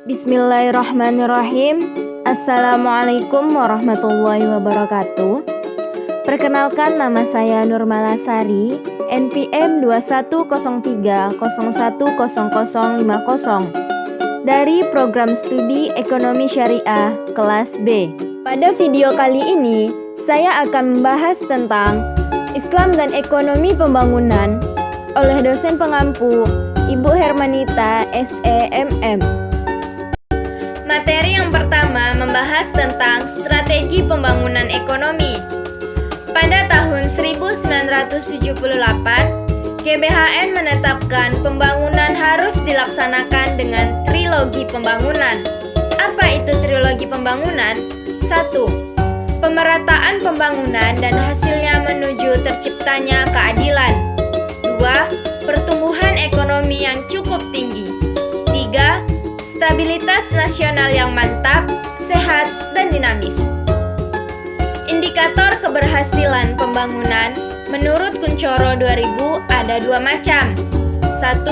Bismillahirrahmanirrahim. Assalamualaikum warahmatullahi wabarakatuh. Perkenalkan, nama saya Nurmala Sari, NPM 2103010050 dari Program Studi Ekonomi Syariah kelas B. Pada video kali ini, saya akan membahas tentang Islam dan Ekonomi Pembangunan oleh dosen pengampu Ibu Hermanita SEMM. Materi yang pertama membahas tentang strategi pembangunan ekonomi. Pada tahun 1978, GBHN menetapkan pembangunan harus dilaksanakan dengan trilogi pembangunan. Apa itu trilogi pembangunan? 1. Pemerataan pembangunan dan hasilnya menuju terciptanya keadilan. 2. Pertumbuhan ekonomi yang cukup tinggi. 3. Stabilitas nasional yang mantap, sehat, dan dinamis. Indikator keberhasilan pembangunan menurut Kuncoro 2000 ada dua macam. 1.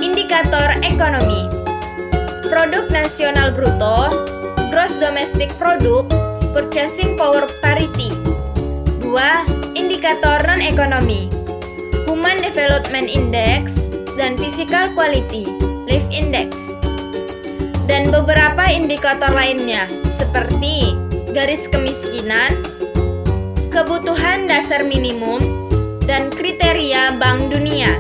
Indikator ekonomi. Produk nasional bruto, gross domestic product, purchasing power parity. 2. Indikator non-ekonomi. Human Development Index dan Physical Quality Life Index. Dan beberapa indikator lainnya seperti garis kemiskinan, kebutuhan dasar minimum, dan kriteria Bank Dunia.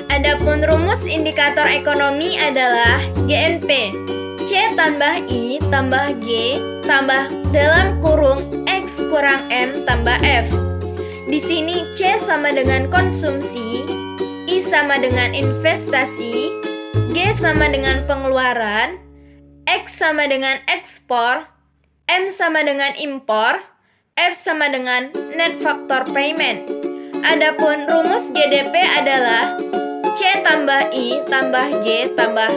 Adapun rumus indikator ekonomi adalah GNP, C tambah I tambah G tambah dalam kurung X kurang M tambah F. Di sini C sama dengan konsumsi, I sama dengan investasi, G sama dengan pengeluaran, X sama dengan ekspor, M sama dengan impor, F sama dengan net factor payment. Adapun rumus GDP adalah C tambah I tambah G tambah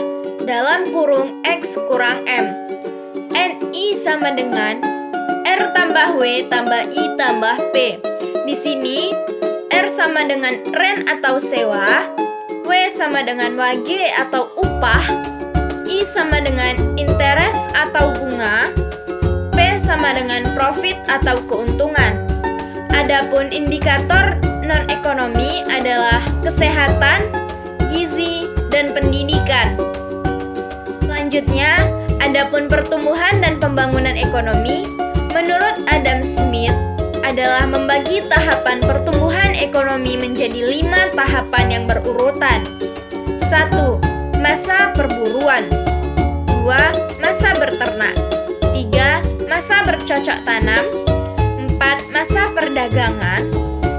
dalam kurung X kurang M. NI sama dengan R tambah W tambah I tambah P. Di sini R sama dengan rent atau sewa, W sama dengan wage atau upah, I sama dengan interest atau bunga, P sama dengan profit atau keuntungan. Adapun indikator non-ekonomi adalah kesehatan, gizi, dan pendidikan. Selanjutnya, adapun pertumbuhan dan pembangunan ekonomi, menurut Adam Smith, adalah membagi tahapan pertumbuhan ekonomi menjadi 5 tahapan yang berurutan. 1. Masa perburuan. 2. Masa berternak. 3. Masa bercocok tanam. 4. Masa perdagangan.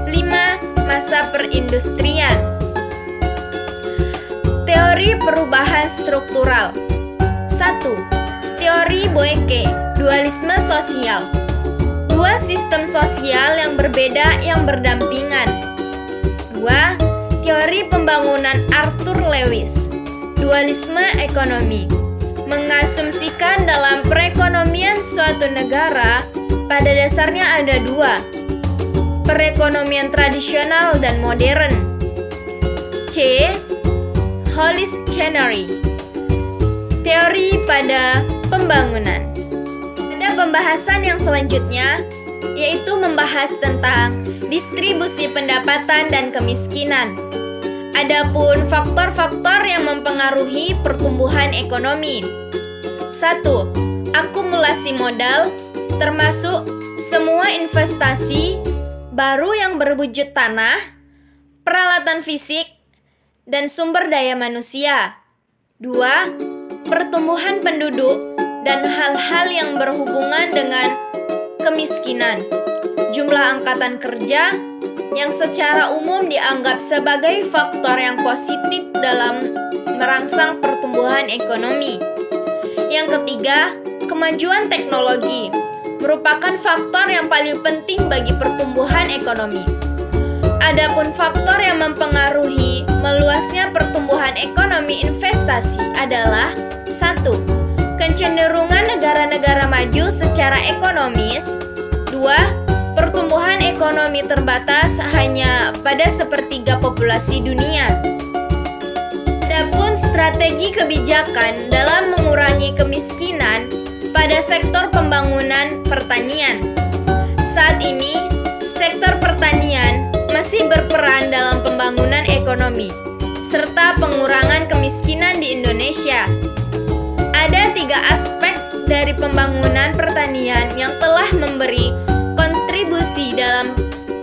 5. Masa perindustrian. Teori perubahan struktural. 1. Teori Boeke, dualisme sosial. Dua sistem sosial yang berbeda yang berdampingan. 2. Teori pembangunan Arthur Lewis, dualisme ekonomi, mengasumsikan dalam perekonomian suatu negara pada dasarnya ada dua, perekonomian tradisional dan modern. C. Holistery, teori pada pembangunan. Pada pembahasan yang selanjutnya, yaitu membahas tentang distribusi pendapatan dan kemiskinan. Adapun faktor-faktor yang mempengaruhi pertumbuhan ekonomi. 1. Akumulasi modal, termasuk semua investasi baru yang berwujud tanah, peralatan fisik, dan sumber daya manusia. 2. Pertumbuhan penduduk dan hal-hal yang berhubungan dengan kemiskinan. Jumlah angkatan kerja yang secara umum dianggap sebagai faktor yang positif dalam merangsang pertumbuhan ekonomi. Yang ketiga, kemajuan teknologi merupakan faktor yang paling penting bagi pertumbuhan ekonomi. Adapun faktor yang mempengaruhi meluasnya pertumbuhan ekonomi investasi adalah 1. Kecenderungan negara-negara maju secara ekonomis. 2. Pertumbuhan ekonomi terbatas hanya pada sepertiga populasi dunia. Adapun strategi kebijakan dalam mengurangi kemiskinan pada sektor pembangunan pertanian. Saat ini, sektor pertanian masih berperan dalam pembangunan ekonomi serta pengurangan kemiskinan di Indonesia. Ada 3 aspek dari pembangunan pertanian yang telah memberi kontribusi dalam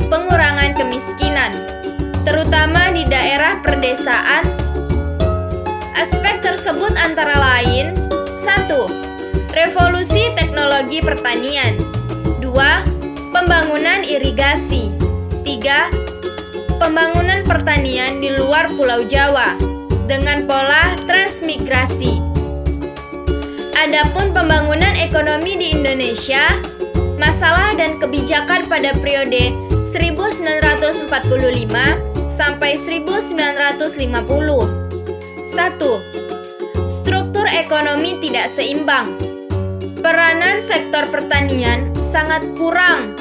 pengurangan kemiskinan, terutama di daerah perdesaan. Aspek tersebut antara lain: 1. Revolusi teknologi pertanian. 2. Pembangunan irigasi. 3. Pembangunan pertanian di luar Pulau Jawa dengan pola transmigrasi. Adapun pembangunan ekonomi di Indonesia, masalah dan kebijakan pada periode 1945 sampai 1950. 1. Struktur ekonomi tidak seimbang. Peranan sektor pertanian sangat kurang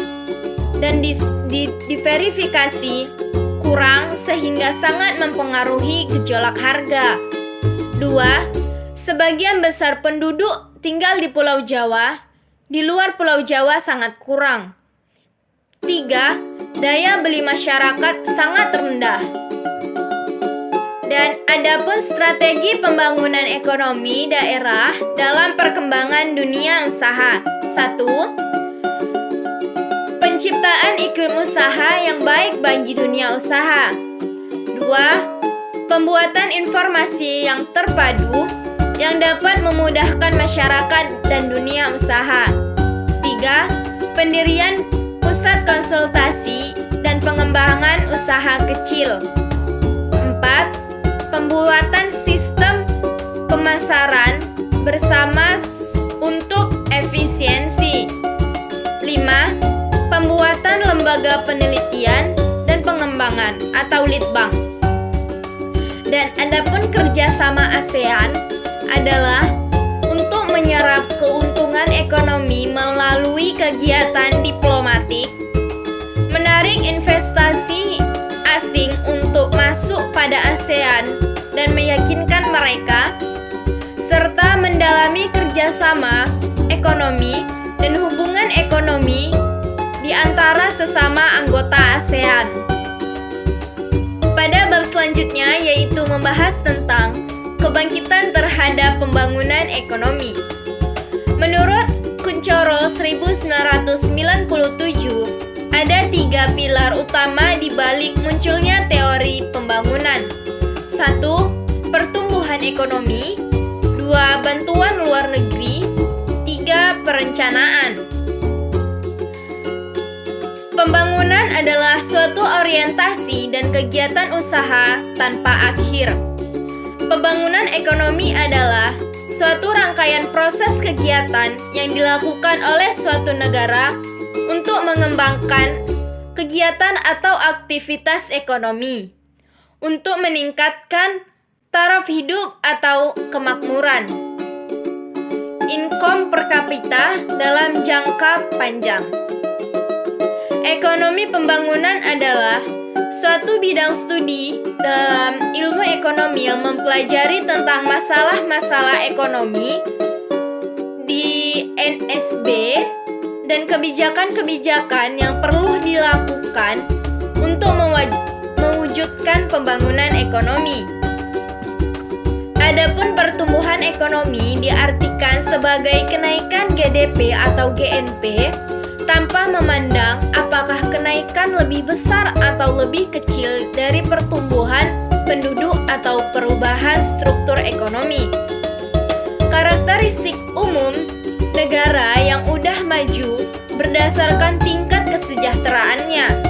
dan diverifikasi kurang sehingga sangat mempengaruhi gejolak harga. 2. Sebagian besar penduduk tinggal di Pulau Jawa, di luar Pulau Jawa sangat kurang. 3. Daya beli masyarakat sangat rendah. Dan adapun strategi pembangunan ekonomi daerah dalam perkembangan dunia usaha. 1. Penciptaan iklim usaha yang baik bagi dunia usaha. 2. Pembuatan informasi yang terpadu yang dapat memudahkan masyarakat dan dunia usaha. 3. Pendirian pusat konsultasi dan pengembangan usaha kecil. 4. Pembuatan sistem pemasaran bersama untuk efisiensi. 5. Pembuatan lembaga penelitian dan pengembangan atau litbang. Dan adapun kerjasama ASEAN adalah untuk menyerap keuntungan ekonomi melalui kegiatan diplomatik, menarik investasi asing untuk masuk pada ASEAN dan meyakinkan mereka, serta mendalami kerjasama ekonomi dan hubungan ekonomi di antara sesama anggota ASEAN. Pada bab selanjutnya yaitu membahas tentang kebangkitan terhadap pembangunan ekonomi. Menurut Kuncoro 1997, ada 3 pilar utama di balik munculnya teori pembangunan. 1. Pertumbuhan ekonomi. 2. Bantuan luar negeri. 3. Perencanaan. Pembangunan adalah suatu orientasi dan kegiatan usaha tanpa akhir. Pembangunan ekonomi adalah suatu rangkaian proses kegiatan yang dilakukan oleh suatu negara untuk mengembangkan kegiatan atau aktivitas ekonomi, untuk meningkatkan taraf hidup atau kemakmuran, income per kapita dalam jangka panjang. Ekonomi pembangunan adalah suatu bidang studi dalam ilmu ekonomi yang mempelajari tentang masalah-masalah ekonomi di NSB dan kebijakan-kebijakan yang perlu dilakukan untuk mewujudkan pembangunan ekonomi. Adapun pertumbuhan ekonomi diartikan sebagai kenaikan GDP atau GNP tanpa memandang apakah kenaikan lebih besar atau lebih kecil dari pertumbuhan penduduk atau perubahan struktur ekonomi. Karakteristik umum negara yang udah maju berdasarkan tingkat kesejahteraannya.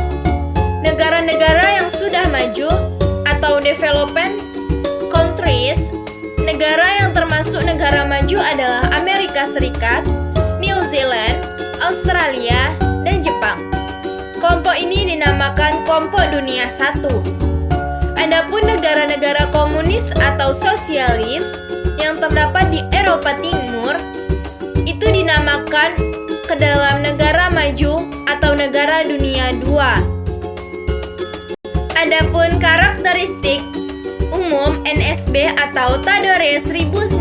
Negara-negara yang sudah maju atau developing countries, negara yang termasuk negara maju adalah Amerika Serikat, New Zealand, Australia, dan Jepang. Kelompok ini dinamakan kelompok dunia 1. Adapun negara-negara komunis atau sosialis yang terdapat di Eropa Timur itu dinamakan ke dalam negara maju atau negara dunia 2. Adapun karakteristik umum Umum NSB atau Tadore 1997.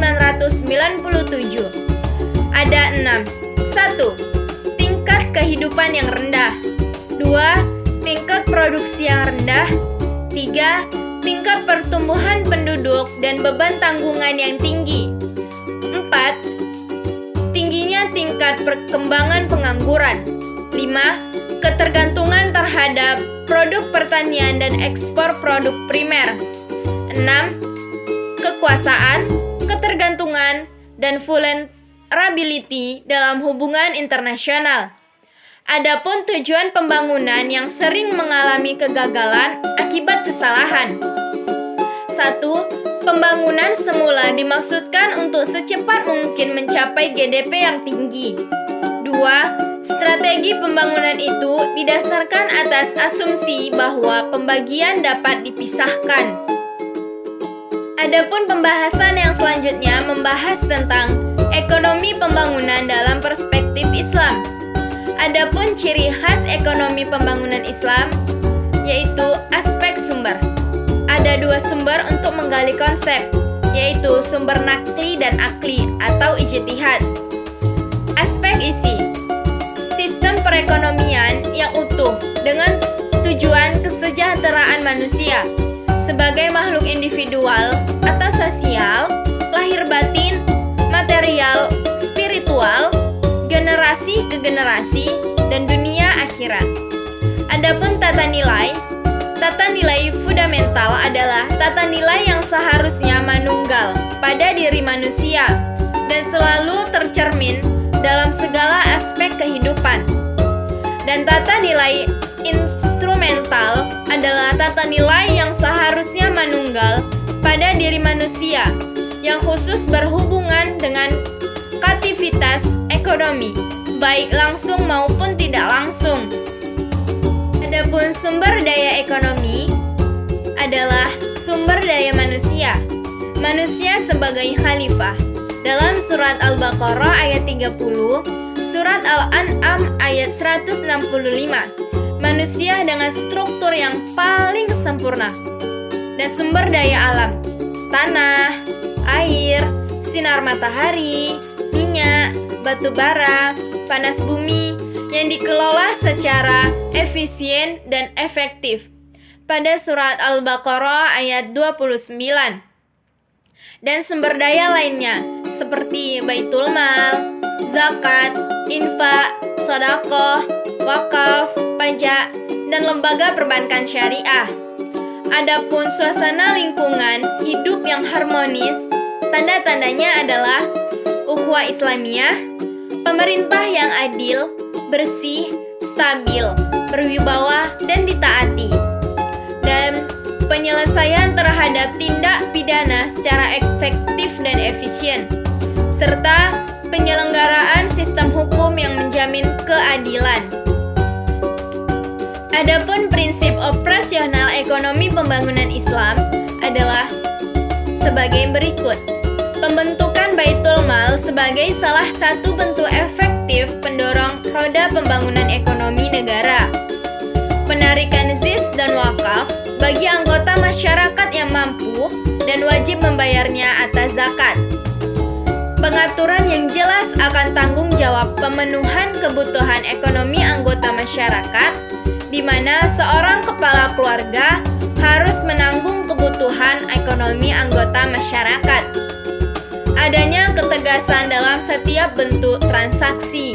Ada 6. 1. Tingkat kehidupan yang rendah. 2. Tingkat produksi yang rendah. 3. Tingkat pertumbuhan penduduk dan beban tanggungan yang tinggi. 4. Tingginya tingkat perkembangan pengangguran. 5. Ketergantungan terhadap produk pertanian dan ekspor produk primer. 6. Kekuasaan, ketergantungan, dan vulnerability dalam hubungan internasional. Adapun tujuan pembangunan yang sering mengalami kegagalan akibat kesalahan. 1. Pembangunan semula dimaksudkan untuk secepat mungkin mencapai GDP yang tinggi. 2. Strategi pembangunan itu didasarkan atas asumsi bahwa pembagian dapat dipisahkan. Adapun pembahasan yang selanjutnya membahas tentang ekonomi pembangunan dalam perspektif Islam. Adapun ciri khas ekonomi pembangunan Islam yaitu aspek sumber. Ada 2 sumber untuk menggali konsep, yaitu sumber nakli dan akli atau ijtihad. Aspek isi. Sistem perekonomian yang utuh dengan tujuan kesejahteraan manusia sebagai makhluk individual atau sosial, lahir batin, material, spiritual, generasi ke generasi, dan dunia akhirat. Adapun tata nilai fundamental adalah tata nilai yang seharusnya manunggal pada diri manusia dan selalu tercermin dalam segala aspek kehidupan. Dan tata nilai instrumental adalah tata nilai yang seharusnya manunggal pada diri manusia yang khusus berhubungan dengan aktivitas ekonomi, baik langsung maupun tidak langsung. Adapun sumber daya ekonomi adalah sumber daya manusia. Manusia sebagai khalifah. Dalam surat Al-Baqarah ayat 30, surat Al-An'am ayat 165. Manusia dengan struktur yang paling sempurna. Dan sumber daya alam. Tanah, air, sinar matahari, minyak, batu bara, panas bumi yang dikelola secara efisien dan efektif pada surat Al-Baqarah ayat 29. Dan sumber daya lainnya seperti baitul mal, zakat, infak, sedekah, wakaf, pajak, dan lembaga perbankan syariah. Adapun suasana lingkungan hidup yang harmonis, tanda-tandanya adalah ukhuwah Islamiyah, pemerintah yang adil, bersih, stabil, berwibawa, dan ditaati. Dan penyelesaian terhadap tindak pidana secara efektif dan efisien, serta penyelenggaraan sistem hukum yang menjamin keadilan. Adapun prinsip operasional ekonomi pembangunan Islam adalah sebagai berikut. Pembentukan Baitul Mal sebagai salah satu bentuk efektif pendorong roda pembangunan ekonomi negara. Penarikan ZIS dan wakaf bagi anggota masyarakat yang mampu dan wajib membayarnya atas zakat. Pengaturan yang jelas akan tanggung jawab pemenuhan kebutuhan ekonomi anggota masyarakat, di mana seorang kepala keluarga harus menanggung kebutuhan ekonomi anggota masyarakat. Adanya ketegasan dalam setiap bentuk transaksi.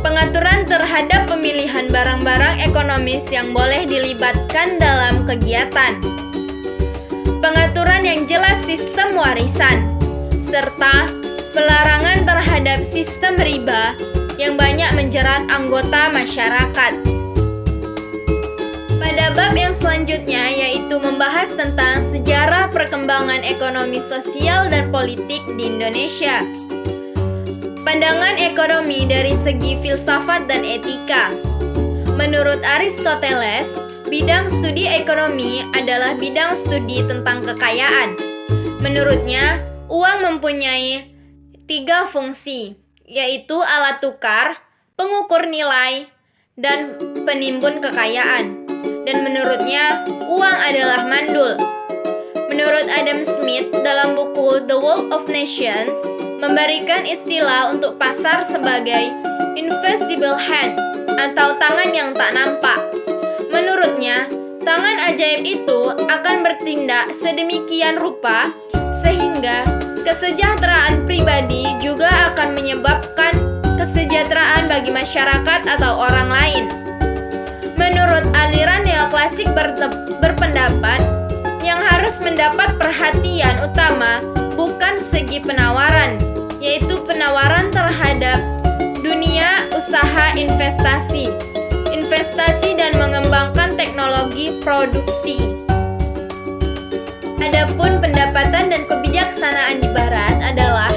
Pengaturan terhadap pemilihan barang-barang ekonomis yang boleh dilibatkan dalam kegiatan. Pengaturan yang jelas sistem warisan, serta pelarangan terhadap sistem riba yang banyak menjerat anggota masyarakat. Pada bab yang selanjutnya yaitu membahas tentang sejarah perkembangan ekonomi sosial dan politik di Indonesia. Pandangan ekonomi dari segi filsafat dan etika. Menurut Aristoteles, bidang studi ekonomi adalah bidang studi tentang kekayaan. Menurutnya, uang mempunyai 3 fungsi, yaitu alat tukar, pengukur nilai, dan penimbun kekayaan. Dan menurutnya, uang adalah mandul. Menurut Adam Smith dalam buku The Wealth of Nations, memberikan istilah untuk pasar sebagai invisible hand atau tangan yang tak nampak. Menurutnya, tangan ajaib itu akan bertindak sedemikian rupa sehingga kesejahteraan pribadi juga akan menyebabkan kesejahteraan bagi masyarakat atau orang lain. Menurut aliran neoklasik berpendapat, yang harus mendapat perhatian utama bukan segi penawaran, yaitu penawaran terhadap dunia usaha investasi dan mengembangkan teknologi produksi. Adapun pendapatan dan kebijaksanaan di barat adalah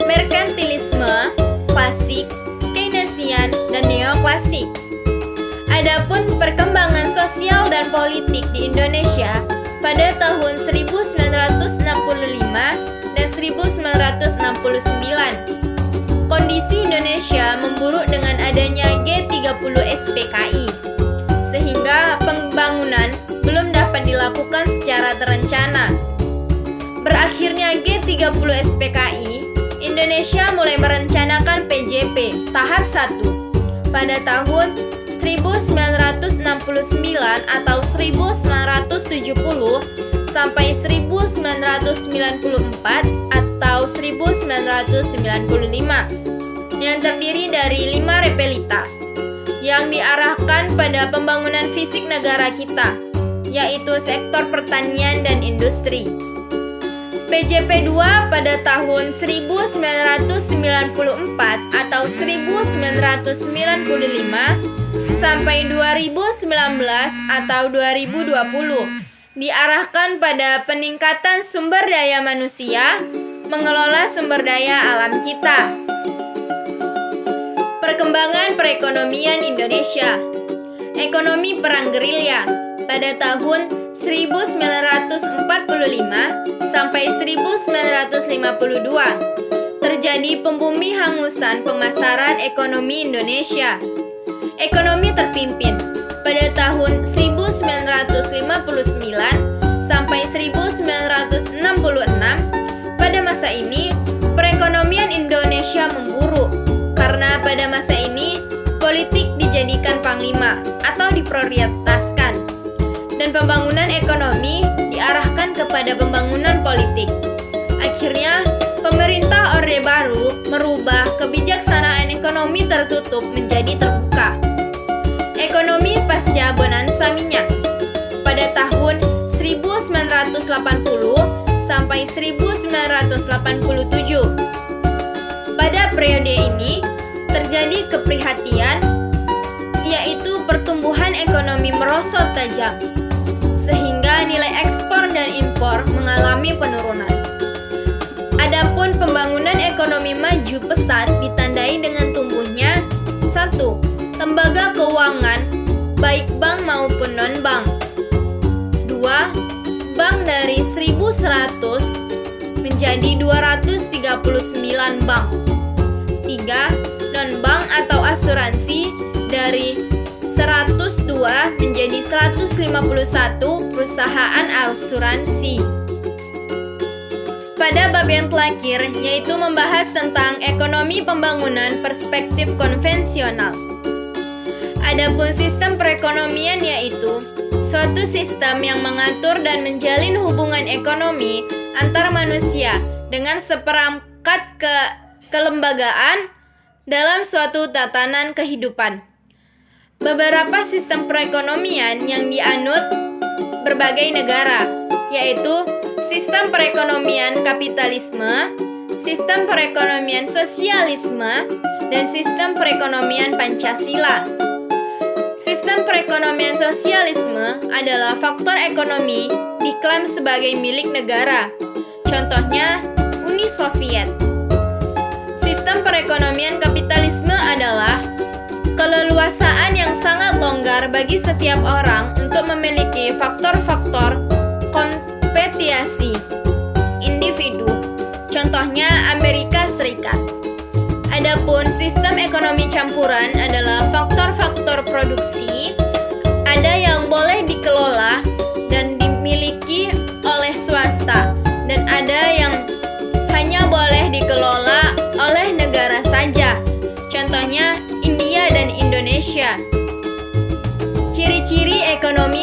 merkantilisme, klasik, Keynesian, dan neoklasik. Adapun perkembangan sosial dan politik di Indonesia pada tahun 1965 dan 1969. Kondisi Indonesia memburuk dengan adanya G30 SPKI, sehingga pembangunan belum dapat dilakukan secara terencana. Berakhirnya G30 SPKI, Indonesia mulai merencanakan PJP tahap 1 pada tahun 1969 atau 1970 sampai 1994 atau 1995 yang terdiri dari 5 repelita yang diarahkan pada pembangunan fisik negara kita, yaitu sektor pertanian dan industri. PJP 2 pada tahun 1994 atau 1995 sampai 2019 atau 2020 diarahkan pada peningkatan sumber daya manusia, mengelola sumber daya alam kita. Perkembangan perekonomian Indonesia. Ekonomi perang gerilya pada tahun 1945 sampai 1952 terjadi pembumihangusan pemasaran ekonomi Indonesia. Ekonomi terpimpin pada tahun 1959 sampai 1966. Pada masa ini, perekonomian Indonesia memburuk karena pada masa ini politik dijadikan panglima atau diprioritaskan dan pembangunan ekonomi diarahkan kepada pembangunan politik. Akhirnya, pemerintah Orde Baru merubah kebijaksanaan ekonomi tertutup menjadi terbuka. Ekonomi pasca bonansa minyak pada tahun 1980 sampai 1987. Pada periode ini terjadi keprihatinan, yaitu pertumbuhan ekonomi merosot tajam, sehingga nilai ekspor dan impor mengalami penurunan. Adapun pembangunan ekonomi maju pesat ditandai dengan tumbuhnya 1. Lembaga keuangan, baik bank maupun non-bank. 2. Bank dari 1.100 menjadi 239 bank. 3. Non-bank atau asuransi dari 102 menjadi 151 perusahaan asuransi. Pada bab yang terakhir, yaitu membahas tentang ekonomi pembangunan perspektif konvensional. Adapun sistem perekonomian yaitu suatu sistem yang mengatur dan menjalin hubungan ekonomi antar manusia dengan seperangkat kelembagaan dalam suatu tatanan kehidupan. Beberapa sistem perekonomian yang dianut berbagai negara, yaitu sistem perekonomian kapitalisme, sistem perekonomian sosialisme, dan sistem perekonomian Pancasila. Sistem perekonomian sosialisme adalah faktor ekonomi diklaim sebagai milik negara. Contohnya, Uni Soviet. Sistem perekonomian kapitalisme adalah keleluasaan yang sangat longgar bagi setiap orang untuk memiliki faktor-faktor kompetisi individu. Contohnya, Amerika Serikat. Adapun sistem ekonomi campuran adalah faktor-faktor produksi, ada yang boleh dikelola dan dimiliki oleh swasta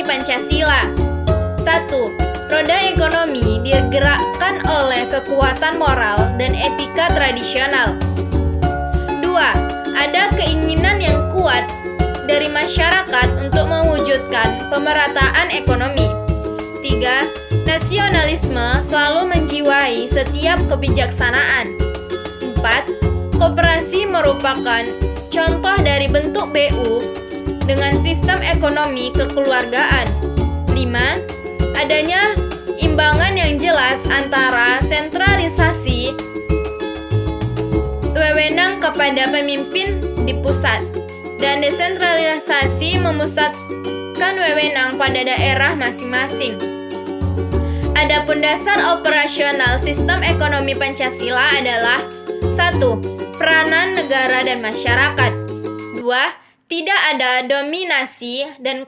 ekonomi Pancasila. 1. Roda ekonomi digerakkan oleh kekuatan moral dan etika tradisional. 2. Ada keinginan yang kuat dari masyarakat untuk mewujudkan pemerataan ekonomi. 3. Nasionalisme selalu menjiwai setiap kebijaksanaan. 4. Koperasi merupakan contoh dari bentuk BU dengan sistem ekonomi kekeluargaan. 5. Adanya imbangan yang jelas antara sentralisasi wewenang kepada pemimpin di pusat dan desentralisasi memusatkan wewenang pada daerah masing-masing. Adapun dasar operasional sistem ekonomi Pancasila adalah 1. Peranan negara dan masyarakat. 2. Tidak ada dominasi dan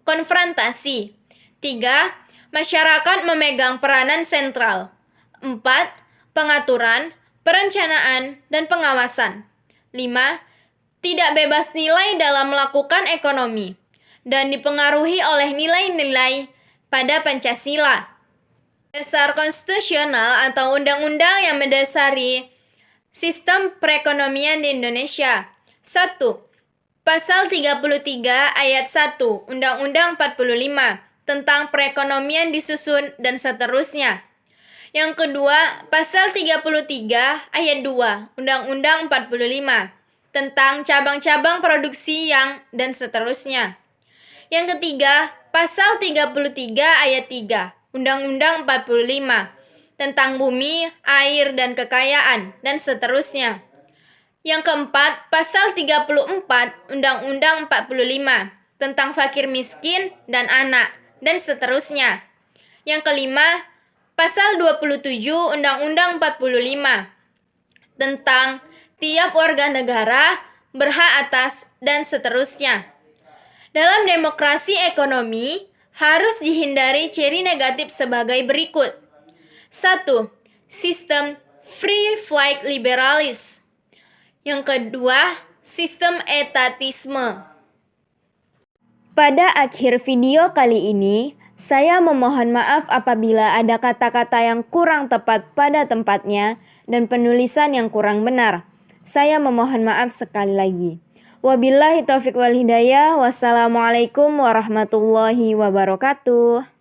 konfrontasi. 3. Masyarakat memegang peranan sentral. 4. Pengaturan, perencanaan, dan pengawasan. 5. Tidak bebas nilai dalam melakukan ekonomi dan dipengaruhi oleh nilai-nilai pada Pancasila. Dasar konstitusional atau undang-undang yang mendasari sistem perekonomian di Indonesia. 1. Pasal 33 ayat 1 Undang-Undang 45 tentang perekonomian disusun dan seterusnya. Yang kedua, Pasal 33 ayat 2 Undang-Undang 45 tentang cabang-cabang produksi yang dan seterusnya. Yang ketiga, Pasal 33 ayat 3 Undang-Undang 45 tentang bumi, air, dan kekayaan, dan seterusnya. Yang keempat, Pasal 34 Undang-Undang 45 tentang fakir miskin dan anak, dan seterusnya. Yang kelima, Pasal 27 Undang-Undang 45 tentang tiap warga negara berhak atas, dan seterusnya. Dalam demokrasi ekonomi, harus dihindari ciri negatif sebagai berikut. 1. Sistem free flight liberalis. Yang kedua, sistem etatisme. Pada akhir video kali ini, saya memohon maaf apabila ada kata-kata yang kurang tepat pada tempatnya dan penulisan yang kurang benar. Saya memohon maaf sekali lagi. Wabillahi taufiq wal hidayah. Wassalamualaikum warahmatullahi wabarakatuh.